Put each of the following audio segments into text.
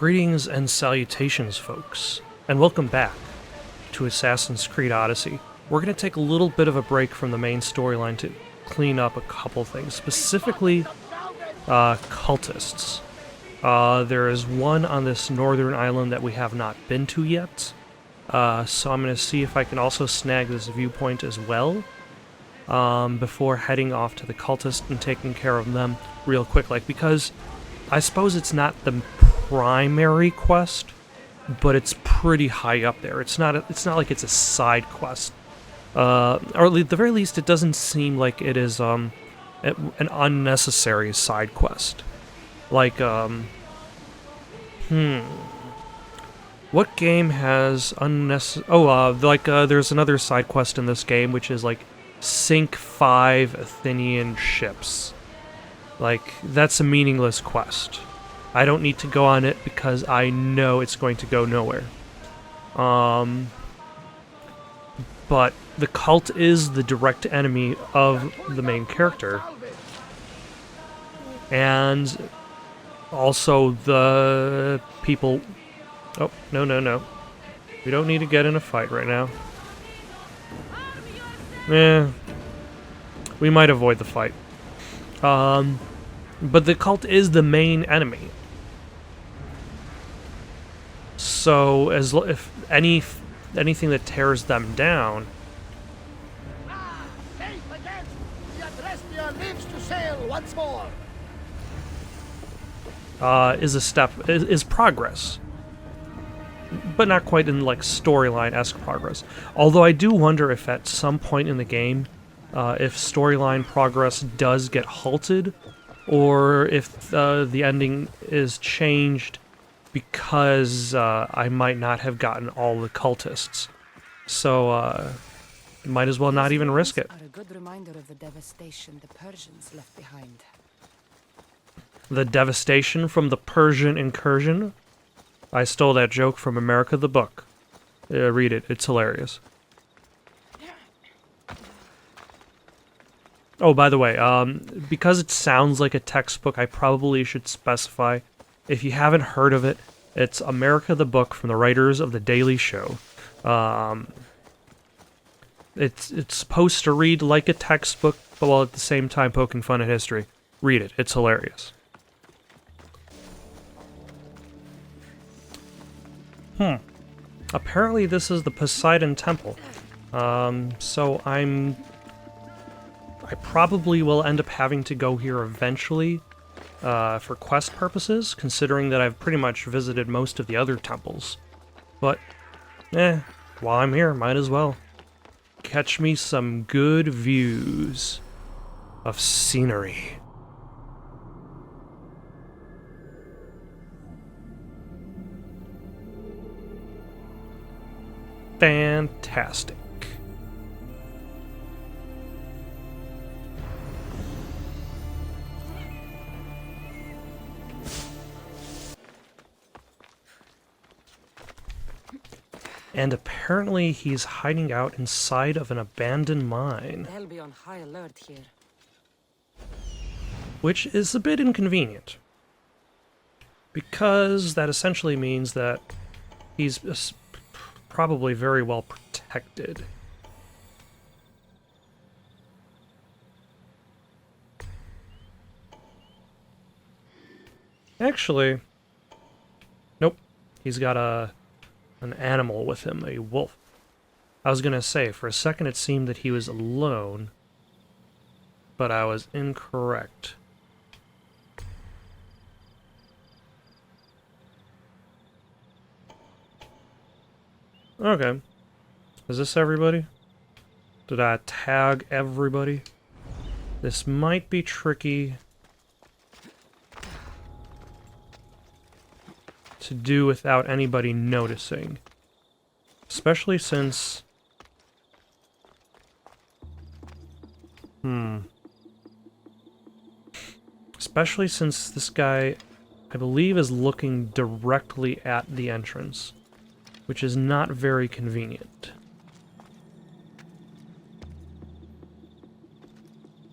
Greetings and salutations, folks, and welcome back to Assassin's Creed Odyssey. We're going to take a little bit of a break from the main storyline to clean up a couple things, specifically cultists. There is one on this northern island that we have not been to yet, so I'm going to see if I can also snag this viewpoint as well, before heading off to the cultists and taking care of them real quick, because I suppose it's not the primary quest, but it's pretty high up there. It's not like it's a side quest, or at the very least, it doesn't seem like it is an unnecessary side quest. Like what game has unnecessary? There's another side quest in this game which is like sink 5 Athenian ships. Like, that's a meaningless quest. I don't need to go on it because I know it's going to go nowhere. But the cult is the direct enemy of the main character. And also the people... Oh, no. We don't need to get in a fight right now. We might avoid the fight. But the cult is the main enemy. So, if anything that tears them down, is progress, but not quite in like storyline-esque progress. Although I do wonder if at some point in the game, if storyline progress does get halted, or if the ending is changed because I might not have gotten all the cultists. So, might as well not even risk it. Are a good reminder of the devastation the Persians left behind. The devastation from the Persian incursion? I stole that joke from America the Book. Read it, it's hilarious. Oh, by the way, because it sounds like a textbook, I probably should specify, if you haven't heard of it, it's America the Book from the writers of The Daily Show. It's supposed to read like a textbook, but while at the same time poking fun at history. Read it, it's hilarious. Apparently this is the Poseidon Temple. So I probably will end up having to go here eventually, for quest purposes, considering that I've pretty much visited most of the other temples. But, while I'm here, might as well. Catch me some good views of scenery. Fantastic. And apparently he's hiding out inside of an abandoned mine. They'll be on high alert here. Which is a bit inconvenient. Because that essentially means that he's probably very well protected. Actually, nope. He's got an animal with him, a wolf. I was gonna say, for a second it seemed that he was alone, but I was incorrect. Okay. Is this everybody? Did I tag everybody? This might be tricky to do without anybody noticing. Especially since... Especially since this guy, I believe, is looking directly at the entrance, which is not very convenient.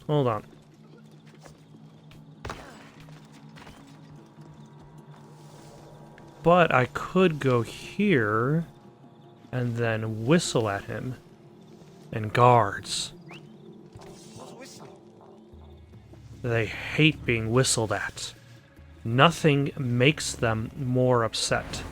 Hold on. But I could go here and then whistle at him. And guards. They hate being whistled at. Nothing makes them more upset.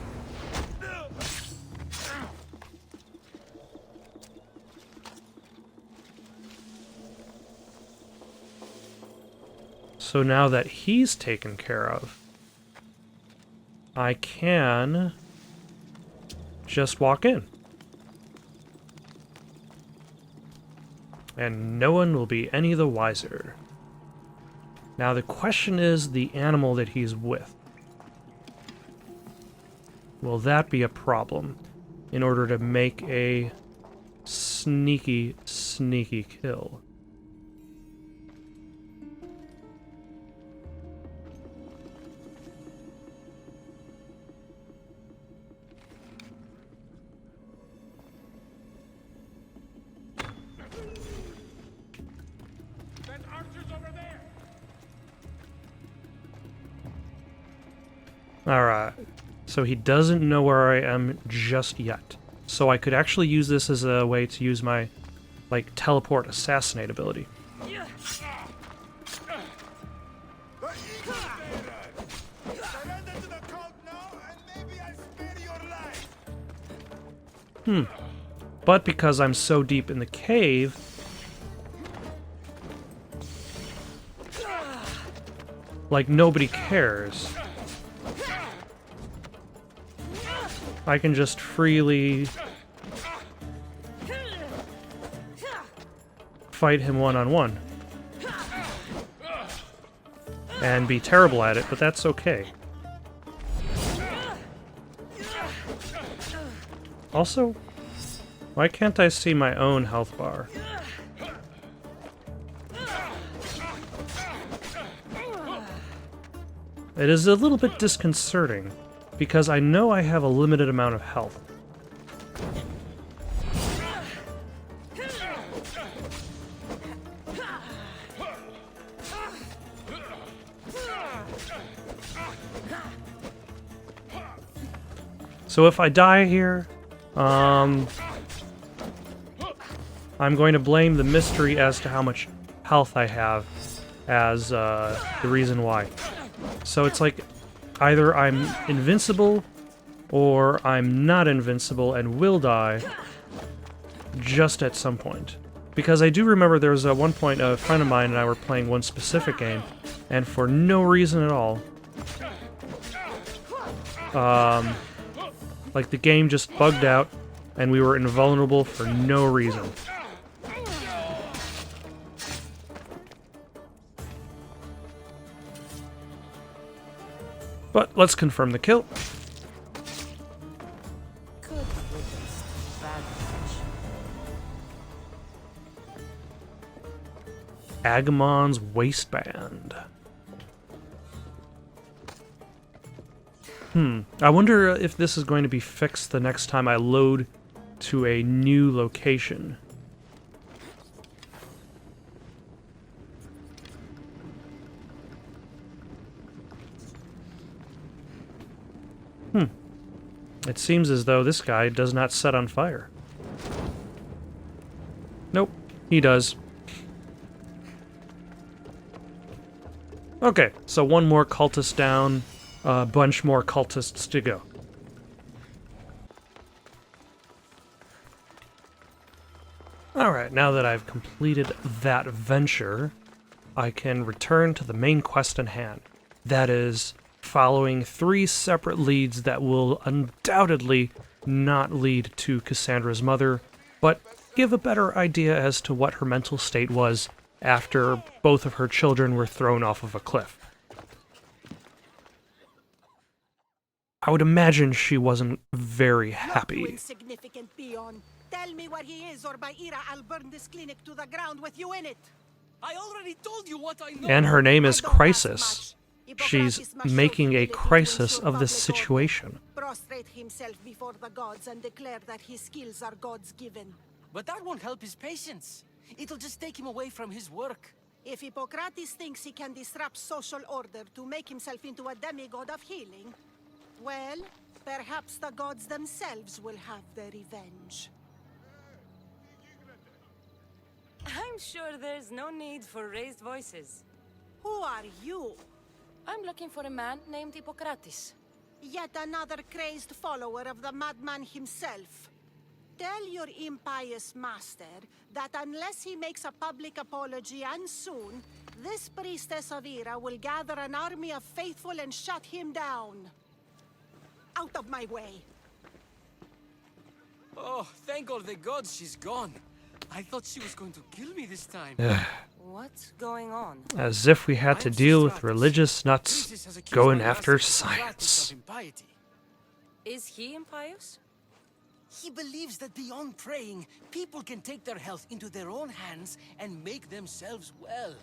So now that he's taken care of, I can just walk in. And no one will be any the wiser. Now the question is the animal that he's with. Will that be a problem in order to make a sneaky, sneaky kill? Alright, so he doesn't know where I am just yet. So I could actually use this as a way to use my, like, teleport assassinate ability. But because I'm so deep in the cave, like, nobody cares. I can just freely fight him one-on-one. And be terrible at it, but that's okay. Also, why can't I see my own health bar? It is a little bit disconcerting, because I know I have a limited amount of health. So if I die here, I'm going to blame the mystery as to how much health I have as the reason why. So it's like, either I'm invincible, or I'm not invincible and will die just at some point. Because I do remember there was one point a friend of mine and I were playing one specific game, and for no reason at all, like the game just bugged out and we were invulnerable for no reason. But let's confirm the kill. Good riddance to bad fortune. Agamon's waistband. I wonder if this is going to be fixed the next time I load to a new location. It seems as though this guy does not set on fire. Nope, he does. Okay, so one more cultist down, a bunch more cultists to go. Alright, now that I've completed that venture, I can return to the main quest in hand. That is, following 3 separate leads that will undoubtedly not lead to Cassandra's mother, but give a better idea as to what her mental state was after both of her children were thrown off of a cliff. I would imagine she wasn't very happy. Insignificant peon. Tell me where he is, or by Ira, I'll burn this clinic to the ground with you in it. I already told you what I know. And her name is I don't ask Crisis. much. She's Hippocrates must making show a humility to crisis ensure of the public situation. order, prostrate himself before the gods and declare that his skills are God's given. But that won't help his patience. It'll just take him away from his work. If Hippocrates thinks he can disrupt social order to make himself into a demigod of healing, well, Perhaps the gods themselves will have their revenge. I'm sure there's no need for raised voices. Who are you? I'm looking for a man named Hippocrates. Yet another crazed follower of the madman himself. Tell your impious master that unless he makes a public apology, and soon, this priestess of Ira will gather an army of faithful and shut him down. Out of my way. Oh, thank all the gods she's gone. I thought she was going to kill me this time. What's going on? As if we had to deal with religious nuts going after science. Is he impious? He believes that beyond praying, people can take their health into their own hands and make themselves well.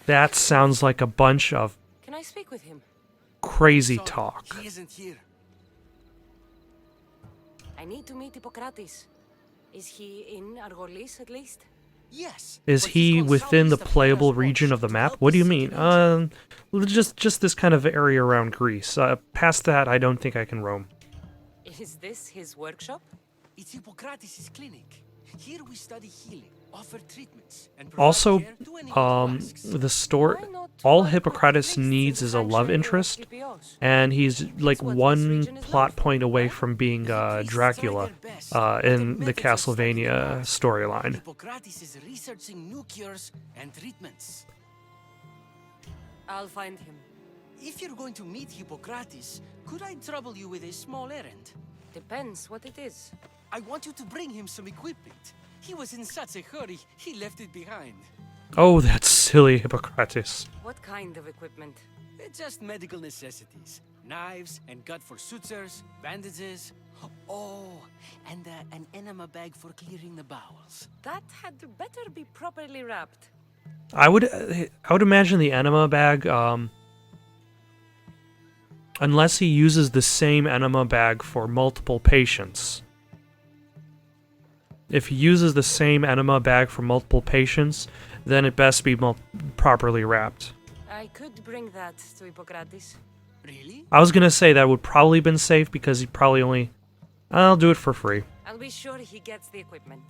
That sounds like a bunch of Can I speak with him? crazy Sorry, talk. He isn't here. I need to meet Hippocrates. Is he in Argolis at least? Yes. Is but he's he gone within the southeast of playable Hera's region Watch of the to map? help What do you us mean? secure Just this kind of area around Greece. Past that, I don't think I can roam. Is this his workshop? It's Hippocrates' clinic. Here we study healing, offer treatments, and provide Also, care to anyone who asks. the store, Why not all work with Hippocrates priests needs in is a love sanctuary of interest, GPOs? and he's like what this one region is known plot for, point away right? from being The priests Dracula try their best, but their in the methods are studied in Castlevania art. storyline. Hippocrates is researching new cures and treatments. I'll find him. If you're going to meet Hippocrates, could I trouble you with a small errand? Depends what it is. I want you to bring him some equipment. He was in such a hurry, he left it behind. Oh, that silly Hippocrates. What kind of equipment? Just medical necessities. Knives and gut for sutures, bandages. Oh, and an enema bag for clearing the bowels. That had better be properly wrapped. I would imagine the enema bag, unless he uses the same enema bag for multiple patients. If he uses the same enema bag for multiple patients, then it best be properly wrapped. I could bring that to Hippocrates. Really? I was gonna say that would probably been safe because he'd probably only... I'll do it for free. I'll be sure he gets the equipment.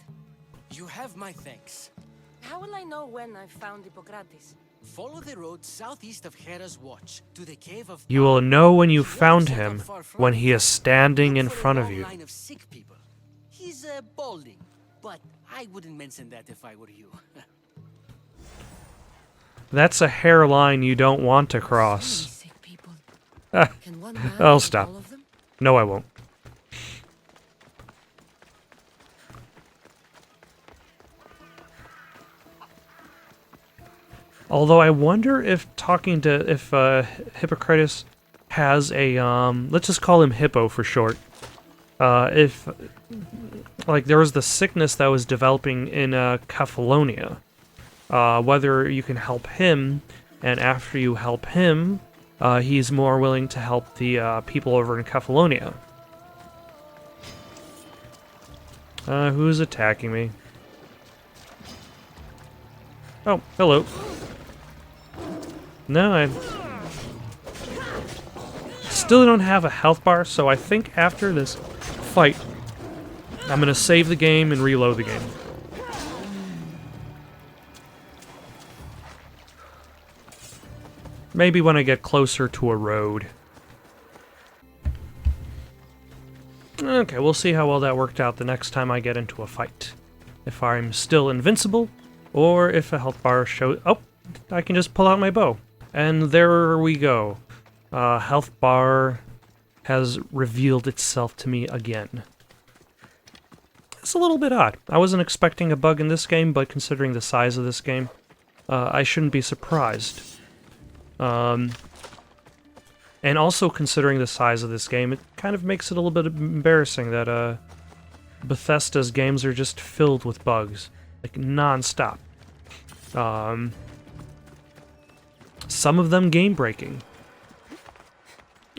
You have my thanks. How will I know when I've found Hippocrates? Follow the road southeast of Hera's Watch to the cave of... You will know when you found him when he is standing in Look for a front of long you. line of sick people. He's balding, but I wouldn't mention that if I were you. That's a hairline you don't want to Many cross. sick people. Ah, Can one man I'll heal stop. all of them? No, I won't. Although I wonder if Hippocrates has a let's just call him Hippo for short. If like there was the sickness that was developing in Cephalonia, whether you can help him, and after you help him, he's more willing to help the people over in Cephalonia. Who's attacking me? Oh, hello. No, I still don't have a health bar, so I think after this fight, I'm gonna save the game and reload the game. Maybe when I get closer to a road. Okay, we'll see how well that worked out the next time I get into a fight. If I'm still invincible, or if a health bar shows... Oh, I can just pull out my bow. And there we go. Health bar has revealed itself to me again. It's a little bit odd. I wasn't expecting a bug in this game, but considering the size of this game, I shouldn't be surprised. And also considering the size of this game, it kind of makes it a little bit embarrassing that Bethesda's games are just filled with bugs, like non-stop. Some of them game-breaking.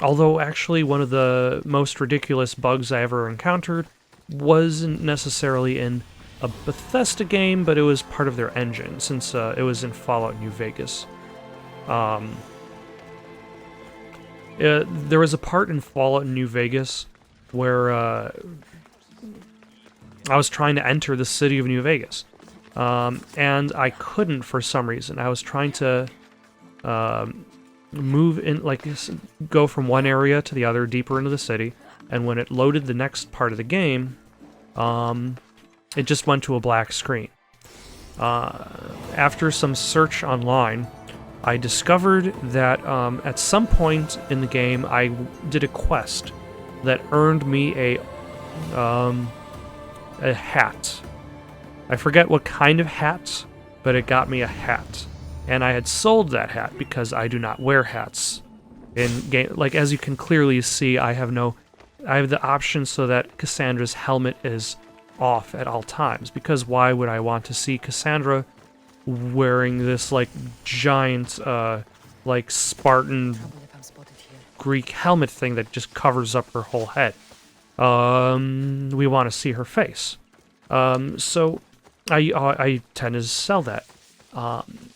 Although, actually, one of the most ridiculous bugs I ever encountered wasn't necessarily in a Bethesda game, but it was part of their engine, since it was in Fallout New Vegas. There was a part in Fallout New Vegas where I was trying to enter the city of New Vegas, and I couldn't for some reason. I was trying to move in, like, go from one area to the other, deeper into the city, and when it loaded the next part of the game, it just went to a black screen. After some search online, I discovered that at some point in the game, I did a quest that earned me a hat. I forget what kind of hat, but it got me a hat. And I had sold that hat because I do not wear hats in game. Like, as you can clearly see, I have the option so that Cassandra's helmet is off at all times, because why would I want to see Cassandra wearing this, like, giant, like, Spartan Greek helmet thing that just covers up her whole head? We want to see her face. So I tend to sell that.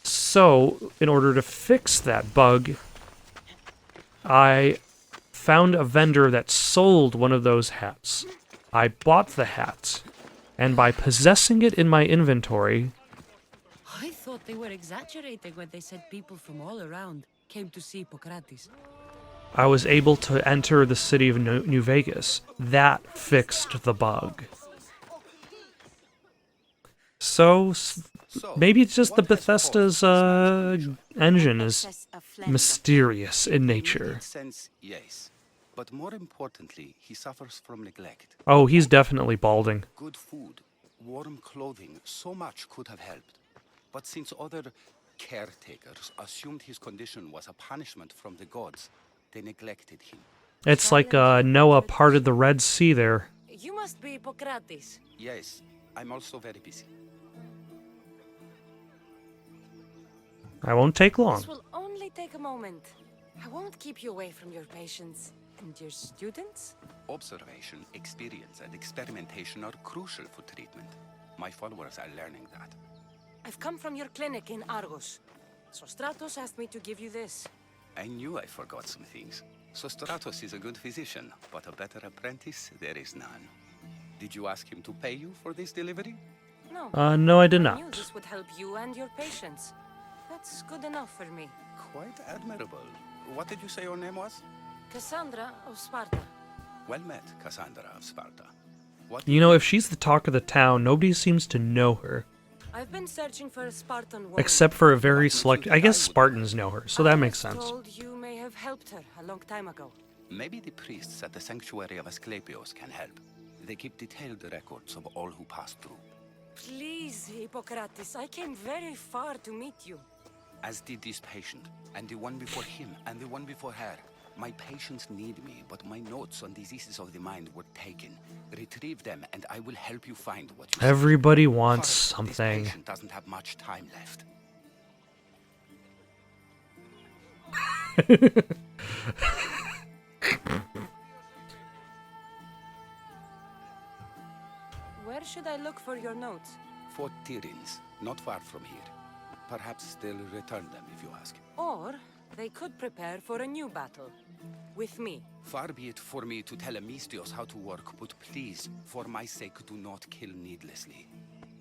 So in order to fix that bug, I found a vendor that sold one of those hats. I bought the hat, and by possessing it in my inventory... I thought they were exaggerating when they said people from all around came to see Hippocrates. I was able to enter the city of New Vegas. That fixed the bug. So, maybe it's just the Bethesda's engine is mysterious in nature. Yes, but more importantly, he suffers from neglect. Oh, he's definitely balding. Good food, warm clothing, so much could have helped. But since other caretakers assumed his condition was a punishment from the gods, they neglected him. It's like Noah parted the Red Sea there. You must be Hippocrates. Yes, I'm also very busy. I won't take long. This will only take a moment. I won't keep you away from your patients. And your students? Observation, experience, and experimentation are crucial for treatment. My followers are learning that. I've come from your clinic in Argos. So Stratos asked me to give you this. I knew I forgot some things. So Stratos is a good physician, but a better apprentice there is none. Did you ask him to pay you for this delivery? No. No, I did I knew not. this would help you and your patients. That's good enough for me. Quite admirable. What did you say your name was? Cassandra of Sparta. Well met, Cassandra of Sparta. What You know, if she's the talk of the town, nobody seems to know her. I've been searching for a Spartan woman. Except for a very select... I guess Spartans know her, so that makes I was sense. told you may have helped her a long time ago. Maybe the priests at the sanctuary of Asclepios can help. They keep detailed records of all who pass through. Please, Hippocrates, I came very far to meet you. As did this patient, and the one before him, and the one before her. My patients need me, but my notes on diseases of the mind were taken. Retrieve them, and I will help you find what you Everybody seek. wants First, something. This patient doesn't have much time left. Where should I look for your notes? Fort Tyrins, not far from here. Perhaps they'll return them if you ask. Or they could prepare for a new battle. With me. Far be it for me to tell Amistios how to work, but please, for my sake, do not kill needlessly.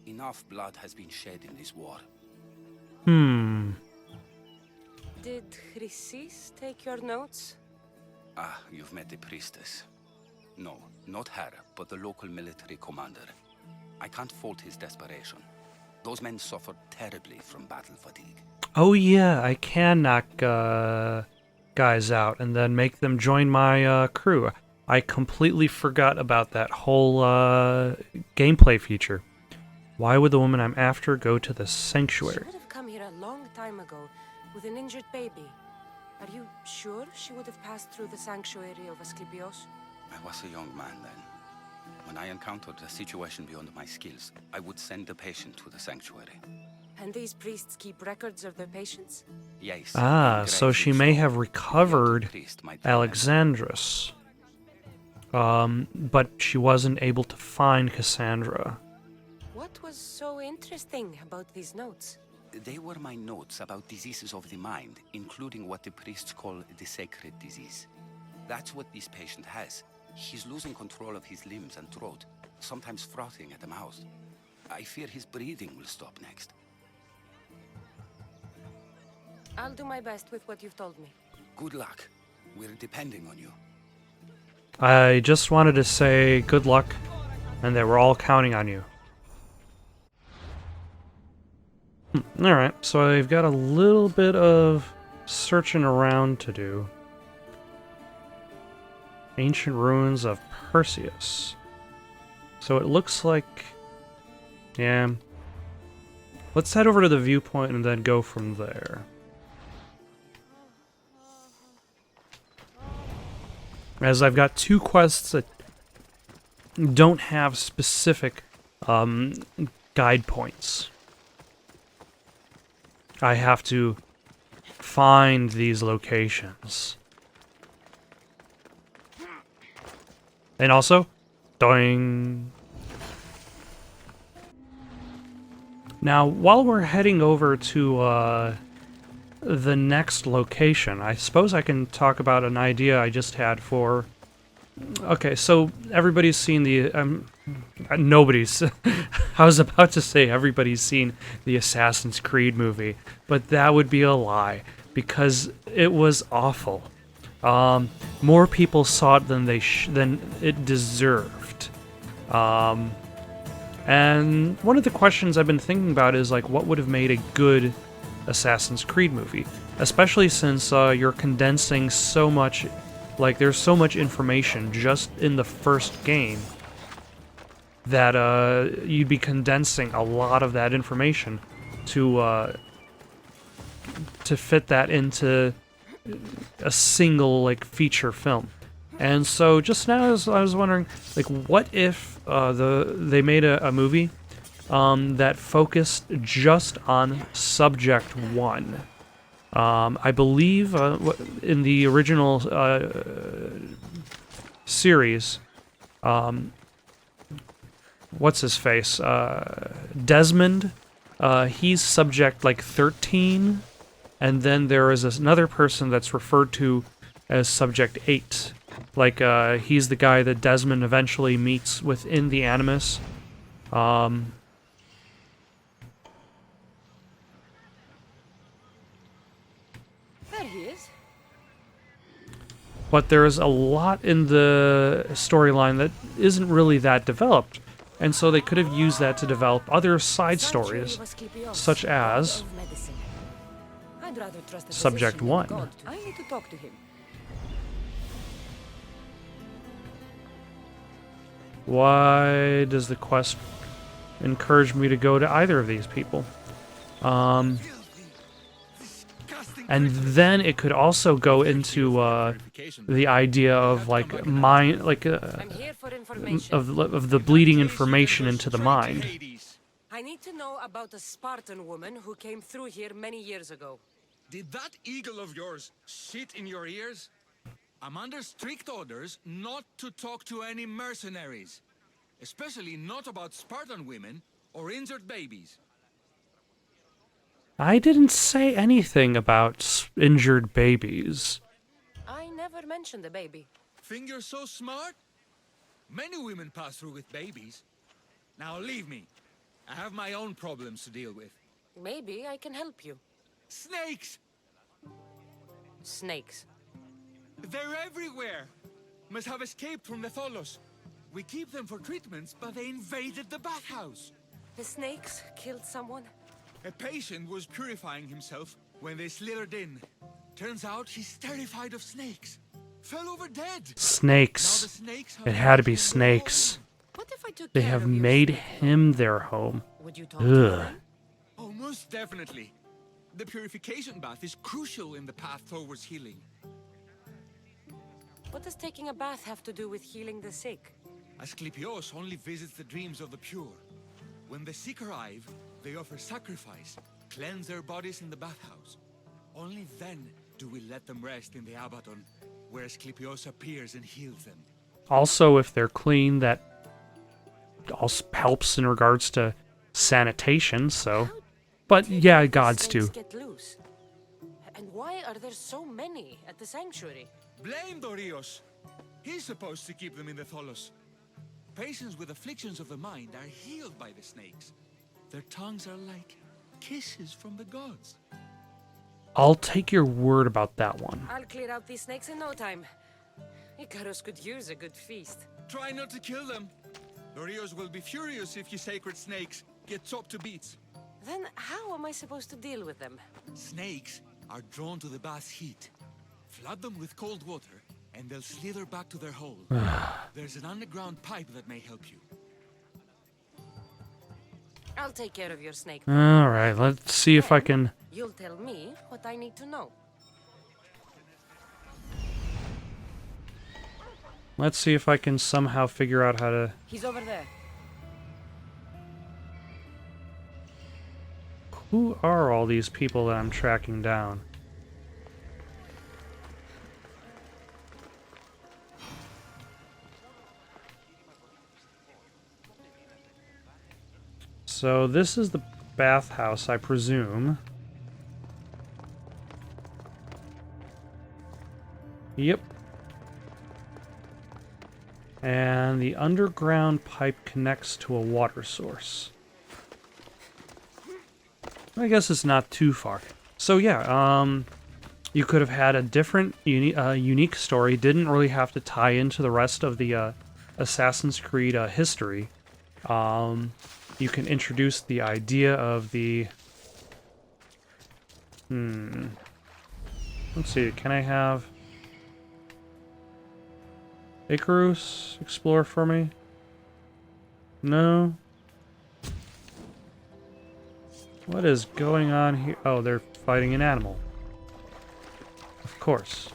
Enough blood has been shed in this war. Did Chrysis take your notes? Ah, you've met the priestess. No, not her, but the local military commander. I can't fault his desperation. Those men suffered terribly from battle fatigue. Oh yeah, I can knock guys out and then make them join my crew. I completely forgot about that whole gameplay feature. Why would the woman I'm after go to the She sanctuary? would have come here a long time ago with an injured baby. Are you sure she would have passed through the sanctuary of Asclepios? I was a young man then. When I encountered a situation beyond my skills, I would send the patient to the sanctuary. And these priests keep records of their patients? Yes. Ah, and so she gravely may so. have The recovered priest might remember. Alexandros. But she wasn't able to find Cassandra. What was so interesting about these notes? They were my notes about diseases of the mind, including what the priests call the sacred disease. That's what this patient has. He's losing control of his limbs and throat, sometimes frothing at the mouth. I fear his breathing will stop next. I'll do my best with what you've told me. Good luck. We're depending on you. I just wanted to say good luck, and that we're all counting on you. Alright, so I've got a little bit of searching around to do. Ancient ruins of Perseus. So it looks like... yeah. Let's head over to the viewpoint and then go from there. As I've got two quests that don't have specific guide points. I have to find these locations. And also, doing. Now, while we're heading over to the next location, I suppose I can talk about an idea I just had for... Okay, so everybody's seen the... nobody's... I was about to say everybody's seen the Assassin's Creed movie, but that would be a lie, because it was awful. More people saw it than than it deserved. And one of the questions I've been thinking about is, like, what would have made a good Assassin's Creed movie? Especially since you're condensing so much... Like, there's so much information just in the first game that you'd be condensing a lot of that information to fit that into a single, like, feature film. And so just now I was wondering, like, what if they made a movie that focused just on Subject 1? I believe in the original series, what's his face? Desmond, he's Subject, like, 13, and then there is another person that's referred to as Subject 8. Like, he's the guy that Desmond eventually meets within the Animus. But there's a lot in the storyline that isn't really that developed, and so they could have used that to develop other side stories, such as Subject 1. I need to talk to him. Why does the quest encourage me to go to either of these people? And then it could also go into the idea of, like, mind, like of the bleeding information into the mind. I need to know about a Spartan woman who came through here many years ago. Did that eagle of yours shit in your ears? I'm under strict orders not to talk to any mercenaries, especially not about Spartan women or injured babies. I didn't say anything about injured babies. I never mentioned a baby. Think you're so smart? Many women pass through with babies. Now leave me. I have my own problems to deal with. Maybe I can help you. Snakes! Snakes. They're everywhere! Must have escaped from the Tholos. We keep them for treatments, but they invaded the bathhouse. The snakes killed someone? A patient was purifying himself when they slithered in. Turns out he's terrified of snakes. Fell over dead. Snakes. Now the snakes It had to be snakes. What if I took They care have of your made snake? him their home. Would you talk to Ugh. him? Oh, most definitely. The purification bath is crucial in the path towards healing. What does taking a bath have to do with healing the sick? Asclepios only visits the dreams of the pure. When the sick arrive, they offer sacrifice, cleanse their bodies in the bathhouse. Only then do we let them rest in the Abaddon, where Asclepios appears and heals them. Also, if they're clean, that also helps in regards to sanitation, so... But yeah, The gods snakes too. get loose. And why are there so many at the sanctuary? Blame Dorios. He's supposed to keep them in the Tholos. Patients with afflictions of the mind are healed by the snakes. Their tongues are like kisses from the gods. I'll take your word about that one. I'll clear out these snakes in no time. Icarus could use a good feast. Try not to kill them. Dorios will be furious if you sacred snakes get chopped to bits. Then how am I supposed to deal with them? Snakes are drawn to the bath's heat. Flood them with cold water, and they'll slither back to their hole. There's an underground pipe that may help you. I'll take care of your snake. Alright, let's see if I can... You'll tell me what I need to know. Let's see if I can somehow figure out how to... He's over there. Who are all these people that I'm tracking down? So this is the bathhouse, I presume. Yep. And the underground pipe connects to a water source. I guess it's not too far. So yeah, you could have had a different, unique story. Didn't really have to tie into the rest of the Assassin's Creed history. You can introduce the idea of the... Let's see, can I have... Icarus explore for me? No? What is going on here? Oh, they're fighting an animal. Of course.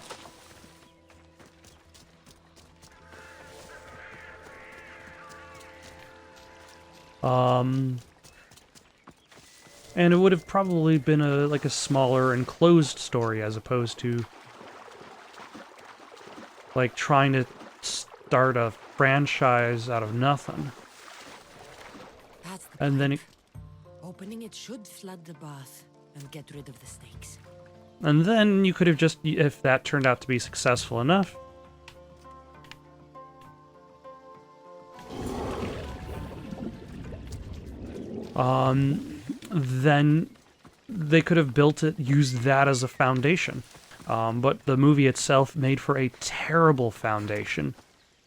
And it would have probably been like a smaller enclosed story as opposed to like trying to start a franchise out of nothing. That's the And then pipe. Opening it should flood the bath and get rid of the snakes. And then you could have just, if that turned out to be successful enough, then they could have built it, used that as a foundation. But the movie itself made for a terrible foundation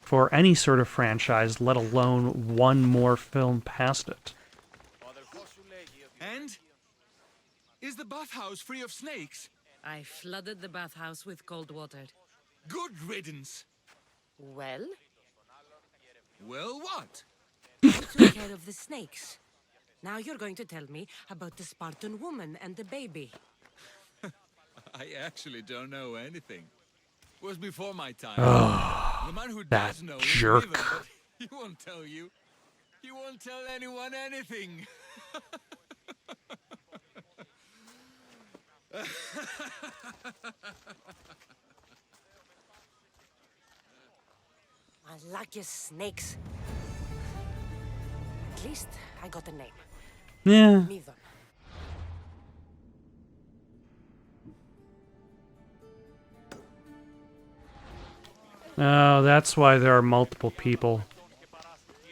for any sort of franchise, let alone one more film past it. And? Is the bathhouse free of snakes? I flooded the bathhouse with cold water. Good riddance. Well, Well, what? Took care of the snakes. Now you're going to tell me about the Spartan woman and the baby. I actually don't know anything. Was before my time. The man who that does know jerk. is with him, but he won't tell you. He won't tell anyone anything. I like your snakes. At least I got a name. Yeah. Methon. Oh, that's why there are multiple people.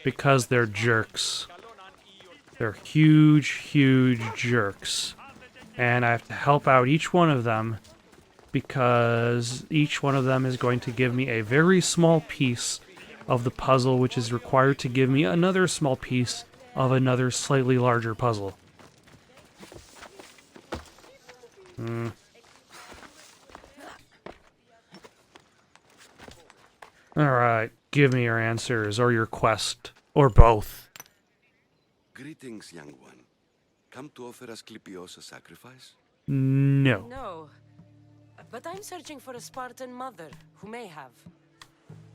Because they're jerks. They're huge, huge jerks. And I have to help out each one of them because each one of them is going to give me a very small piece of the puzzle, which is required to give me another small piece of another slightly larger puzzle. Alright, give me your answers, or your quest, or both. Greetings, young one. Come to offer Asclepios a sacrifice? No. No. But I'm searching for a Spartan mother who may have.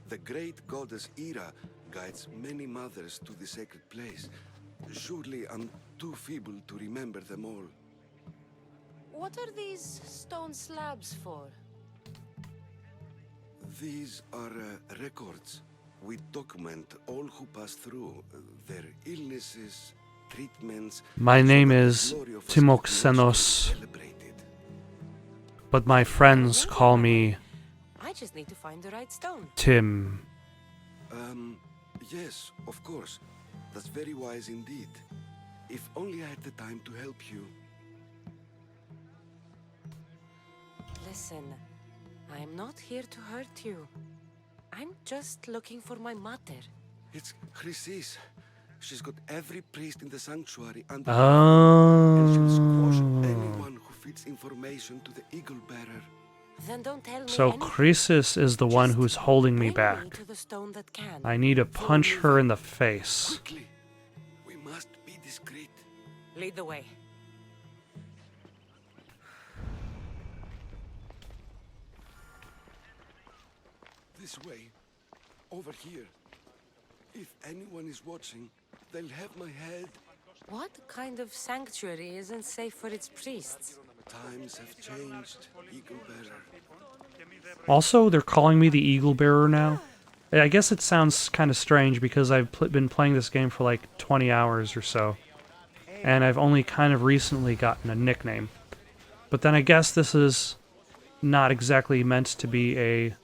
The great goddess Ira guides many mothers to the sacred place. Surely I'm too feeble to remember them all. What are these stone slabs for? These are records. We document all who pass through, their illnesses, treatments. My so name that the is glory of Asclepios may be Timoxenos, celebrated. but my friends call me I just need to find the right stone. Tim. Yes, of course. That's very wise indeed. If only I had the time to help you. Listen, I'm not here to hurt you. I'm just looking for my mother. It's Chrysis. She's got every priest in the sanctuary under her thumb, and she'll squash anyone who feeds information to the Eagle Bearer. Then don't tell me So anything. Croesus is the one who's holding me Bring back. to the stone that can. I need to punch her in the face. Quickly, we must be discreet. Lead the way. This way, over here. If anyone is watching, they'll have my head. What kind of sanctuary isn't safe for its priests? Times have changed, Eagle Bearer. Also, they're calling me the Eagle Bearer now. I guess it sounds kind of strange because I've been playing this game for like 20 hours or so. And I've only kind of recently gotten a nickname. But then I guess this is not exactly meant to be a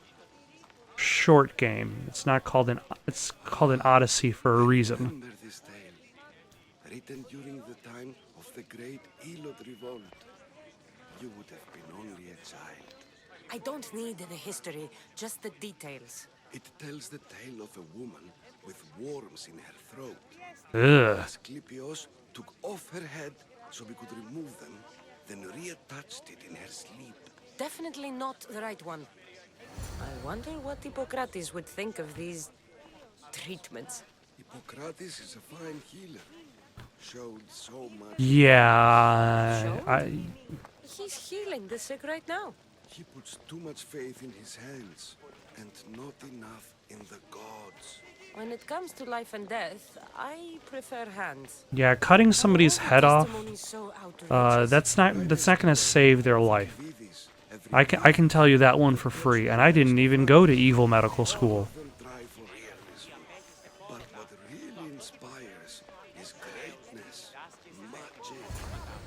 short game. It's not called it's called an Odyssey for a reason. Remember this tale, written during the time of the great Elod revolt. You would have been only a child. I don't need the history, just the details. It tells the tale of a woman with worms in her throat. Ugh. Asclepios took off her head so we could remove them, then reattached it in her sleep. Definitely not the right one. I wonder what Hippocrates would think of these treatments. Hippocrates is a fine healer. Showed so much. Yeah, He's healing the sick right now. He puts too much faith in his hands and not enough in the gods. When it comes to life and death, I prefer hands. yeah, cutting somebody's head off, Testimony's so outrageous. that's not going to save their life. Vivis, every I can tell you that one for free, and I didn't even go to evil medical school. them try for realism. But what really inspires is greatness, magic,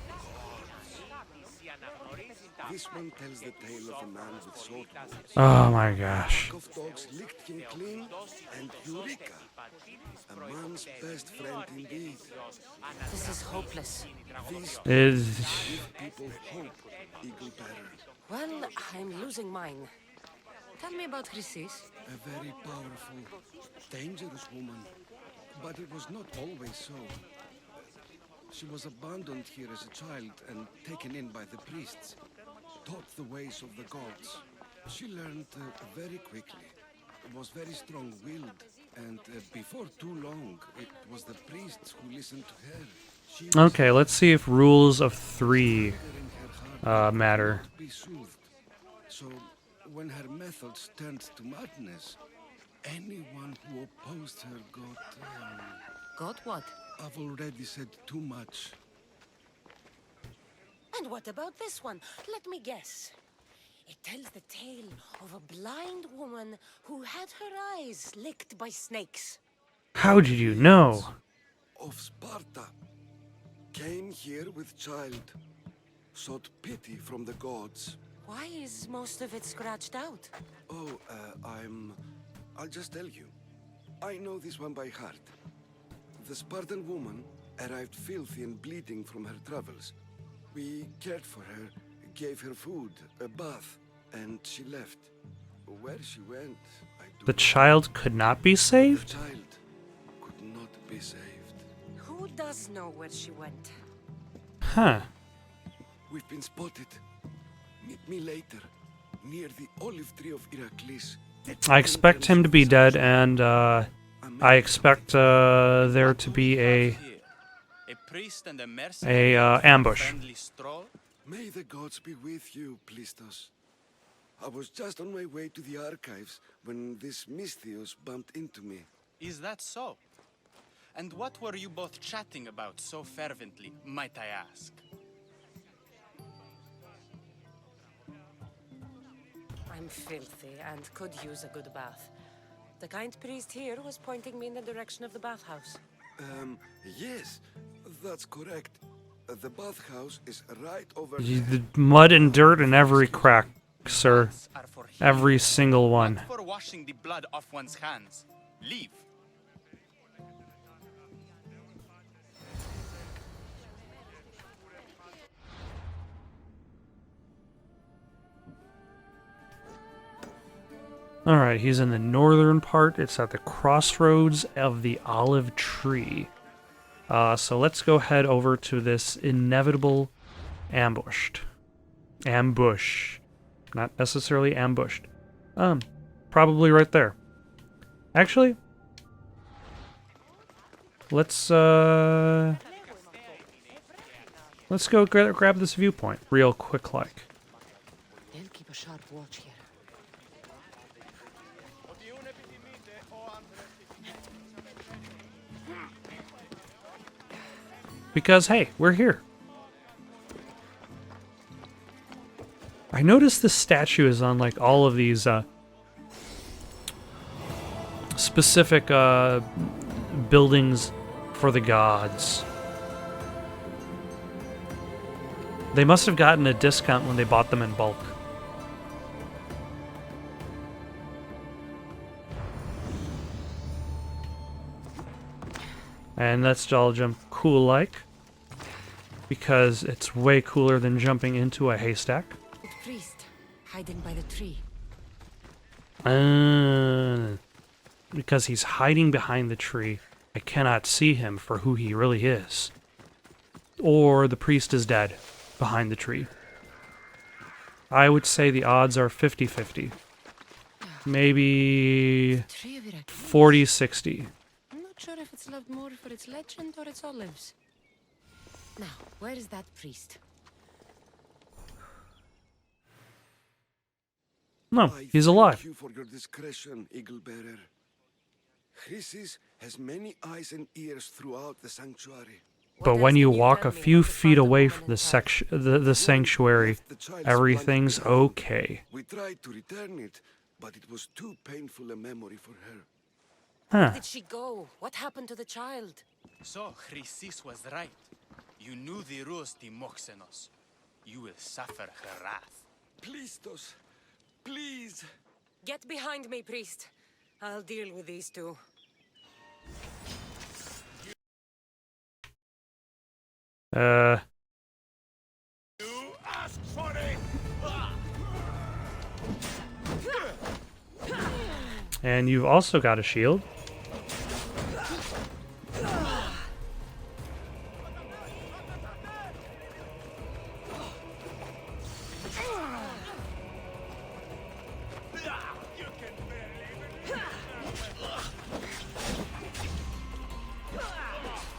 gods. This one tells the tale of a man with sword wounds. Oh my gosh. Of dogs licked him clean, and Eureka, a man's best friend indeed. This is hopeless. These Is give people hope, Eagle Bearer. Well, I'm losing mine. Tell me about Chrysis. A very powerful, dangerous woman. But it was not always so. She was abandoned here as a child and taken in by the priests. Taught the ways of the gods. She learned very quickly. Was very strong-willed. And before too long, it was the priests who listened to her. She was okay. Let's see if rules of 3 in her heart matter. could be soothed. So, when her methods turned to madness, anyone who opposed her Got what? I've already said too much. And what about this one? Let me guess. It tells the tale of a blind woman who had her eyes licked by snakes. How did you know? Of Sparta. Came here with child. Sought pity from the gods. Why is most of it scratched out? Oh, I'll just tell you. I know this one by heart. The Spartan woman arrived filthy and bleeding from her travels. We cared for her, gave her food, a bath, and she left. Where she went, I do The not child could not be know. The saved? child could not be saved. Who does know where she went? Huh. We've been spotted. Meet me later, near the olive tree of Heracles. I expect him to be dead, and I expect there to be a priest and a mercenary ambush. friendly stroll? May the gods be with you, Plistos. I was just on my way to the archives when this Misthios bumped into me. Is that so? And what were you both chatting about so fervently, might I ask? I'm filthy and could use a good bath. The kind priest here was pointing me in the direction of the bathhouse. Yes, That's correct. The bathhouse is right over The mud and dirt in every crack, sir. Baths are for healing, Every single one. not for washing the blood off one's hands. Leave. Alright, he's in the northern part. It's at the crossroads of the olive tree. So let's go head over to this inevitable ambush. Not necessarily ambushed. Probably right there. Actually, let's go grab this viewpoint real quick like. They'll keep a sharp watch here. Because, hey, we're here. I noticed this statue is on, like, all of these, specific, buildings for the gods. They must have gotten a discount when they bought them in bulk. And let's all jump cool-like, because it's way cooler than jumping into a haystack. The priest, hiding by the tree. Because he's hiding behind the tree, I cannot see him for who he really is. Or the priest is dead behind the tree. I would say the odds are 50-50. Maybe Tree of Iraq. 40-60. I'm not sure if it's loved more for its legend or its olives. Now, where is that priest? No, I he's thank alive. you for your discretion, Eagle Bearer. Chrysis has many eyes and ears throughout the sanctuary. But What when else you can walk tell a me few about the feet Spartan away woman from and the sanctuary, Left the child's everything's blanket behind. okay. We tried to return it, but it was too painful a memory for her. Huh. Where did she go? What happened to the child? So, Chrysis was right. You knew the rules, Timoxenos. You will suffer her wrath. Please, Tos. Please. Get behind me, priest. I'll deal with these two. And you've also got a shield.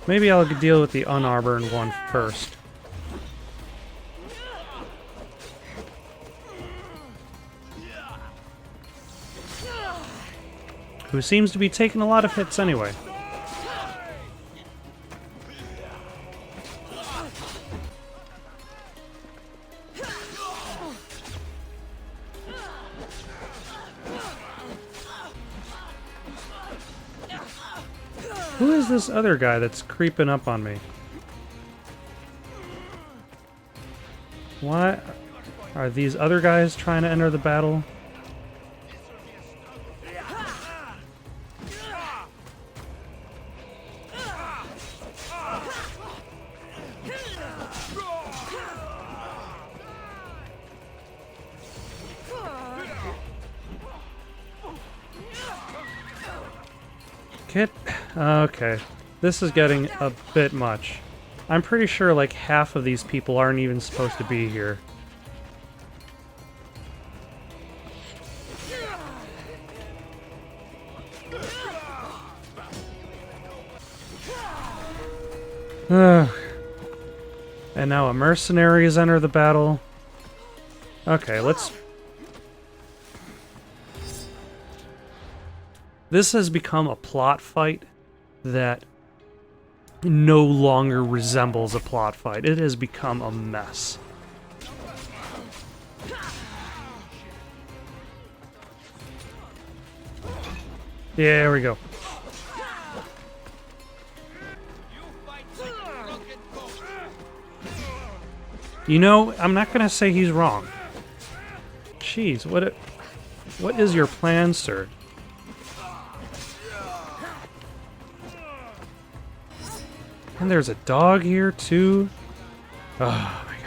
Maybe I'll deal with the unarmored one first. Who seems to be taking a lot of hits anyway. Who is this other guy that's creeping up on me? Why are these other guys trying to enter the battle? Okay. This is getting a bit much. I'm pretty sure like half of these people aren't even supposed to be here. Ugh. And now a mercenary has entered the battle. Okay, let's... This has become a plot fight that no longer resembles a plot fight. It has become a mess. Yeah, there we go. You know, I'm not gonna say he's wrong. Jeez, what is your plan, sir? And there's a dog here, too. Oh, my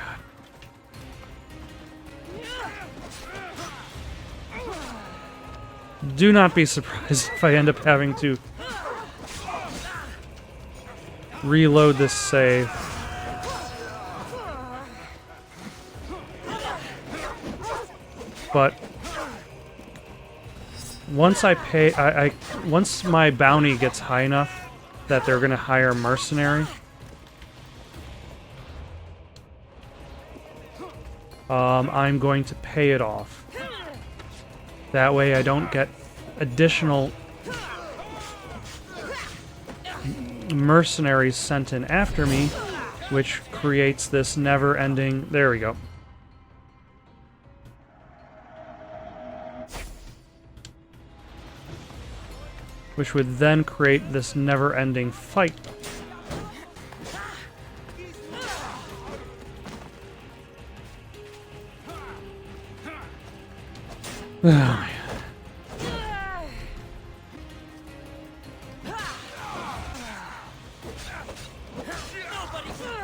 God. Do not be surprised if I end up having to reload this save. But once I pay, once my bounty gets high enough that they're gonna hire a mercenary, I'm going to pay it off. That way I don't get additional mercenaries sent in after me, which creates this never-ending... There we go. Which would then create this never-ending fight. Oh, man.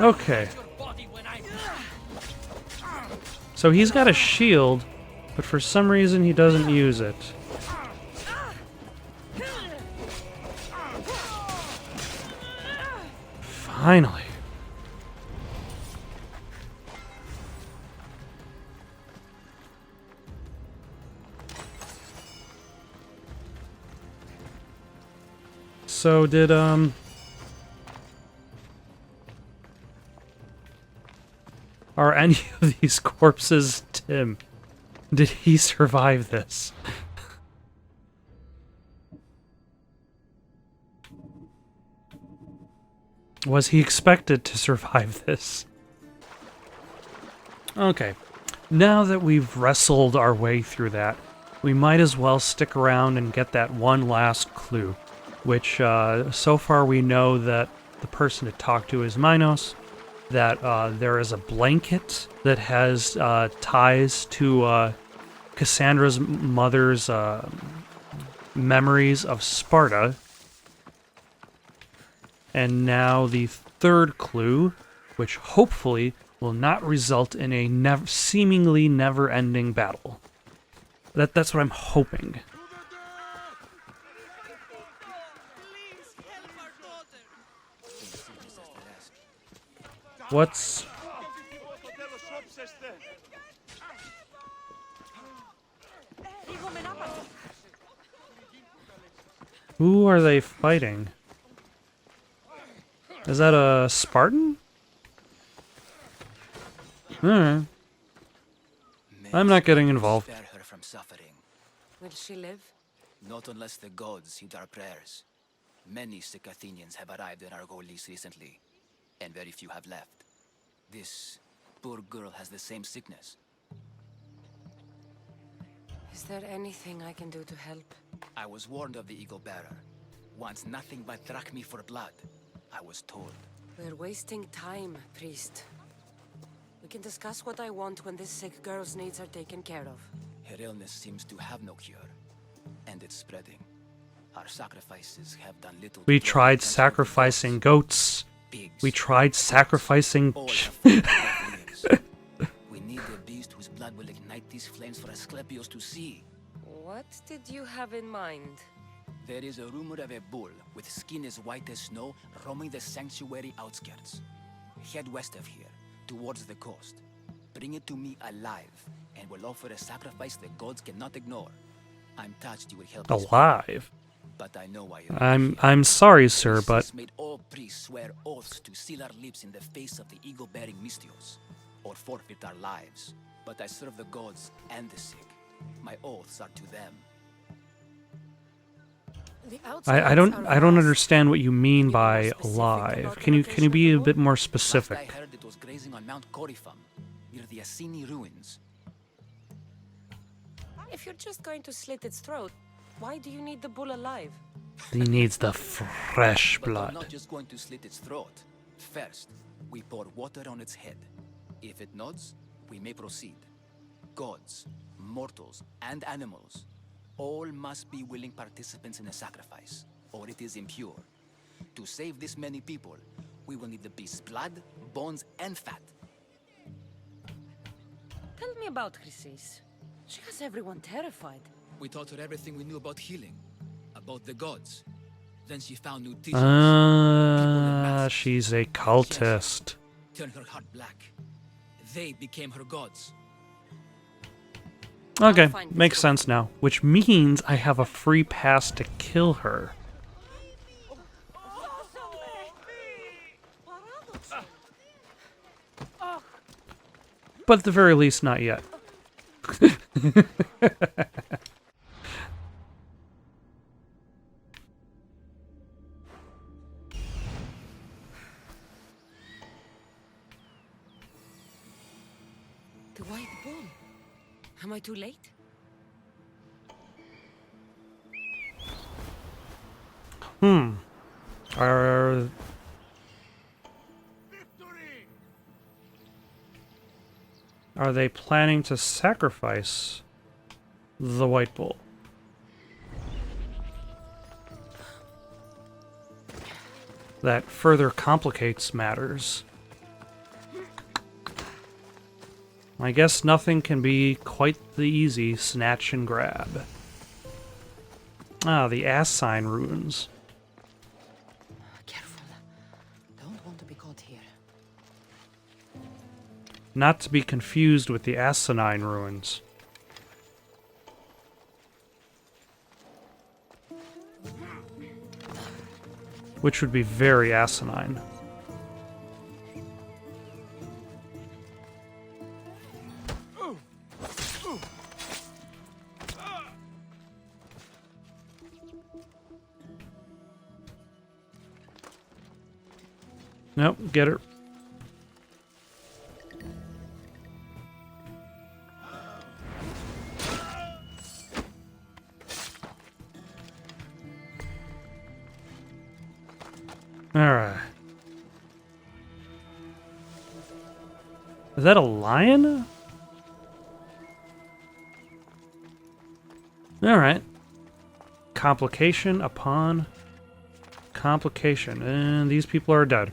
Okay. So he's got a shield, but for some reason he doesn't use it. Finally. So did, are any of these corpses Tim? Did he survive this? Was he expected to survive this? Okay. Now that we've wrestled our way through that, we might as well stick around and get that one last clue. Which, so far we know that the person to talk to is Minos, that there is a blanket that has ties to Cassandra's mother's memories of Sparta. And now the third clue, which hopefully will not result in a seemingly never-ending battle. That's what I'm hoping. What's... Who are they fighting? Is that a Spartan? I'm not getting involved. Spare her from suffering. Will she live? Not unless the gods heed our prayers. Many sick Athenians have arrived in Argolis recently, and very few have left. This poor girl has the same sickness. Is there anything I can do to help? I was warned of the Eagle Bearer. Wants nothing but drachmi for blood. I was told. We're wasting time, priest. We can discuss what I want when this sick girl's needs are taken care of. Her illness seems to have no cure, and it's spreading. Our sacrifices have done little. We tried sacrificing goats. Pigs. We tried sacrificing... All have we need a beast whose blood will ignite these flames for Asclepios to see. What did you have in mind? There is a rumor of a bull with skin as white as snow roaming the sanctuary outskirts. Head west of here, towards the coast. Bring it to me alive, and we'll offer a sacrifice the gods cannot ignore. I'm touched you will help us. Alive? But I know why you're I'm sorry, sir, but... This made all priests swear oaths to seal our lips in the face of the eagle-bearing Mystios, or forfeit our lives. But I serve the gods and the sick. My oaths are to them. I don't understand what you mean by alive. Can you be a bit more specific? Last I heard it was grazing on Mount Corifum, near the Assini ruins. If you're just going to slit its throat, why do you need the bull alive? He needs the fresh But I'm blood. not just going to slit its throat. First, we pour water on its head. If it nods, we may proceed. Gods, mortals, and animals all must be willing participants in the sacrifice, or it is impure. To save this many people, we will need the beast's blood, bones, and fat. Tell me about Chrysis. She has everyone terrified. We taught her everything we knew about healing, about the gods. Then she found new teachers. She's a cultist. Turned her heart black. They became her gods. Okay, makes sense now. Which means I have a free pass to kill her. But at the very least, not yet. The White Bull. Am I too late? Are they planning to sacrifice the White Bull? That further complicates matters. I guess nothing can be quite the easy snatch and grab. Ah, the ass sign ruins. Careful. Don't want to be caught here. Not to be confused with the asinine ruins. Which would be very asinine. Nope, get her. Alright. Is that a lion? Alright. Complication upon complication. And these people are dead.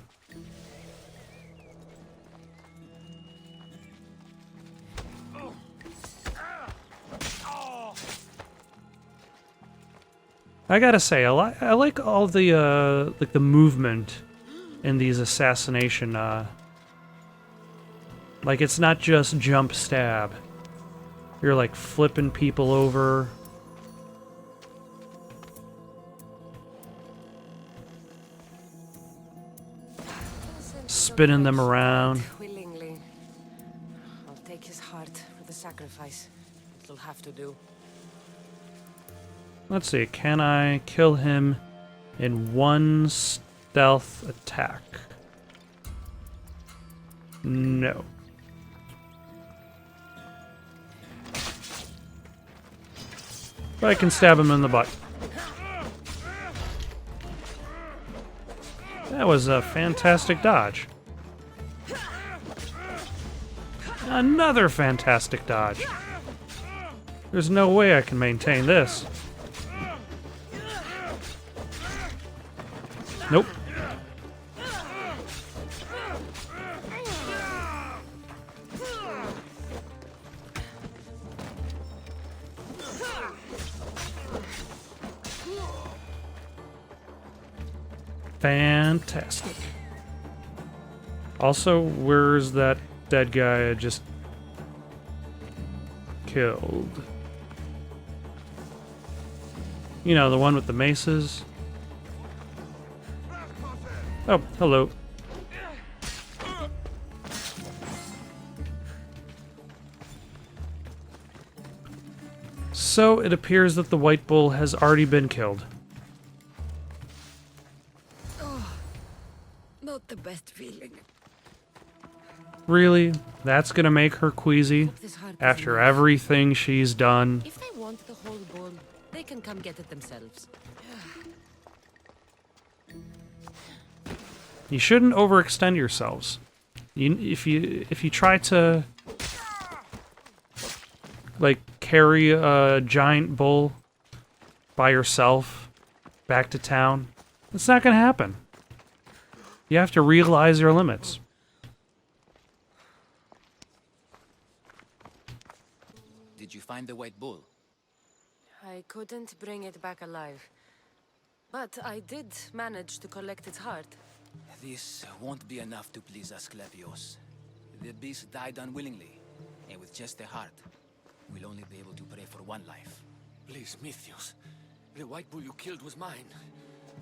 I gotta say, I like all the like the movement in these assassination. Like it's not just jump stab. You're like flipping people over. Spinning them around. Willingly. I'll take his heart for the sacrifice. It'll have to do. Let's see, can I kill him in one stealth attack? No. But I can stab him in the butt. That was a fantastic dodge. Another fantastic dodge. There's no way I can maintain this. Nope. Fantastic. Also, where's that dead guy I just killed? You know, the one with the maces? Oh, hello. So it appears that the White Bull has already been killed. Not the best feeling. Really? That's gonna make her queasy? This heart is After enough. everything she's done? If they want the whole bull, they can come get it themselves. You shouldn't overextend yourselves. If you try to like carry a giant bull by yourself back to town, it's not gonna happen. You have to realize your limits. Did you find the white bull? I couldn't bring it back alive. But I did manage to collect its heart. This won't be enough to please Asclepios. The beast died unwillingly, and with just the heart, we'll only be able to pray for one life. Please, Mythios. The white bull you killed was mine.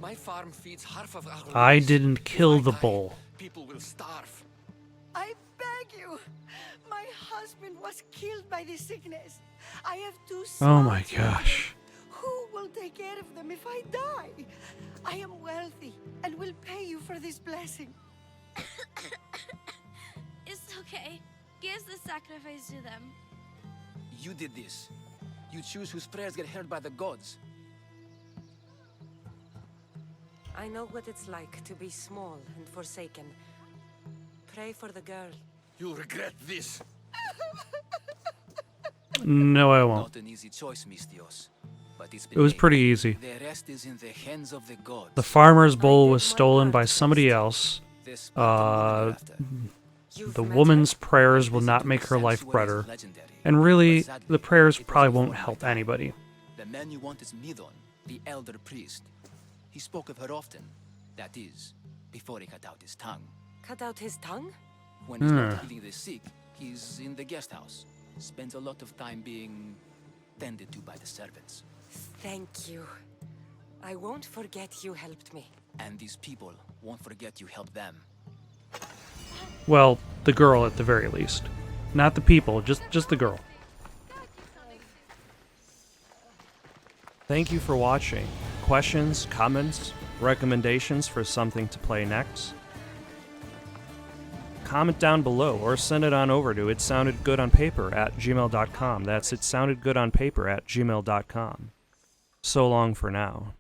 My farm feeds half of our I race. didn't kill If the I die, bull. people will starve. I beg you! My husband was killed by this sickness. I have two Oh small my children. gosh. Who will take care of them if I die? I am wealthy and will pay you for this blessing. It's okay. Give the sacrifice to them. You did this. You choose whose prayers get heard by the gods. I know what it's like to be small and forsaken. Pray for the girl. You'll regret this. No, I won't. Not an easy choice, Mystios. But it's It been was made. pretty easy. The rest is in the hands of the gods. The farmer's bull was stolen by somebody else. This Spartan woman you're after. You've The met woman's her? prayers will not make her life better. And really, the prayers probably won't help anybody. The man you want is Midon, the elder priest. He spoke of her often. That is, before he cut out his tongue. Cut out his tongue? When he's not healing the sick, he's in the guest house. Spends a lot of time being tended to by the servants. Thank you. I won't forget you helped me. And these people won't forget you helped them. Well, the girl at the very least. Not the people, just the girl. Thank you for watching. Questions, comments, recommendations for something to play next? Comment down below or send it on over to itsoundedgoodonpaper@gmail.com. That's itsoundedgoodonpaper@gmail.com. So long for now.